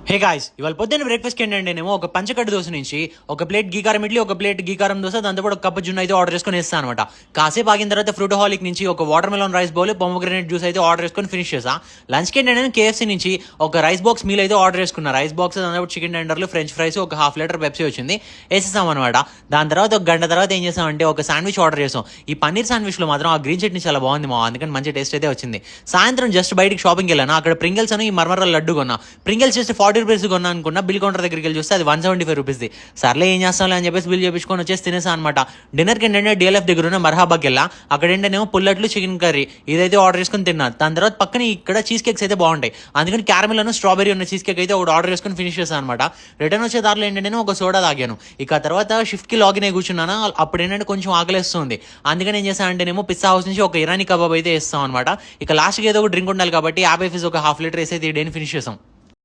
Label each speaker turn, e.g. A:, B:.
A: Hey guys, ఇవాళ పొద్దున్న breakfast ఏంటంటే నేను ఒక పంచకట్టు దోశ నుంచి ఒక ప్లేట్ గీకారం ఇడ్లీ, ఒక ప్లేట్ గీకారం దోశ, దాంతో పాటు ఒక కప్పు జున్ను అయితే ఆర్డర్ చేసుకుని వేస్తాను అనమాట. కాసేపు ఆగిన తర్వాత ఫ్రూట్ హాలిక్ నుంచి ఒక water melon rice bowl, pomegranate juice అయితే ఆర్డర్ చేసుకుని ఫినిష్ చేసా. లంచ్కి ఏంటంటే నేను కేఎఫ్సీ నుంచి ఒక రైస్ బాక్స్ మీల్ అయితే ఆర్డర్ చేసుకున్నా. రైస్ బాక్స్ దాంతో పాటు చికెన్ టెండర్లు, ఫ్రెంచ్ ఫ్రైస్, ఒక హాఫ్ లీటర్ పెప్సీ వచ్చింది, వేసేసాం అనమాట. దాని తర్వాత ఒక గంట తర్వాత ఏం చేసామంటే ఒక శాండ్విచ్ ఆర్డర్ చేసాం. ఈ పన్నీర్ శాండ్విచ్లో మాత్రం ఆ గ్రీన్ చట్నీ చాలా బాగుంది అందుకని మంచి టేస్ట్ అయితే వచ్చింది. సాయంత్రం జస్ట్ బయటికి షాపింగ్కి వెళ్ళాను. అక్కడ ప్రింగిల్స్ అని ఈ మర్మర లడ్డు కొన్నా. ప్రింగిల్స్ జస్ట్ 40 రూపీస్ కొన్నా అనుకున్నా. బిల్ కౌంటర్ దగ్గరికి వెళ్ళి చూస్తే అది 175 రూపీస్. సర్లే ఏం చేస్తాం అని చెప్పేసి బిల్ చేపించుకొని వచ్చేసి తినేసా అనమాట. డిన్నర్కి ఏంటంటే డిఎల్ఎఫ్ దగ్గర ఉన్న మర్హాబాకి వెళ్ళా. అక్కడ ఏంటనేమో పుల్లట్లు, చికెన్ కర్రీ ఇదైతే ఆర్డర్ చేసుకుని తిన్నా. దాని తర్వాత పక్కన ఇక్కడ చీజ్ కేక్స్ అయితే బాగుంటాయి, అందుకని క్యారమిల్ అను స్ట్రాబెరీ ఉన్న చీజ్ కేక్ అయితే ఒకటి ఆర్డర్ చేసుకుని ఫినిష్ చేశాను అనమాట. రిటర్న్ వచ్చే దారిలో ఏంటంటే ఒక సోడా తాగాను. ఇక తర్వాత షిఫ్ట్కి లాగిన్ అయి కూర్చున్నాను. అప్పుడు ఏంటంటే కొంచెం ఆకలిస్తుంది, అందుకని ఏం చేశాను అంటేనేమో పిజ్జా హౌస్ నుంచి ఒక ఇరానీ కబాబ్ అయితే ఇస్తాం అనమాట. ఇక లాస్ట్కి ఏదో ఒక డ్రింక్ ఉండాలి కాబట్టి యాభై ఫీజు ఒక హాఫ్ లీటర్ వేసి అయితే ఈ డేని ఫినిష్ చేసాం.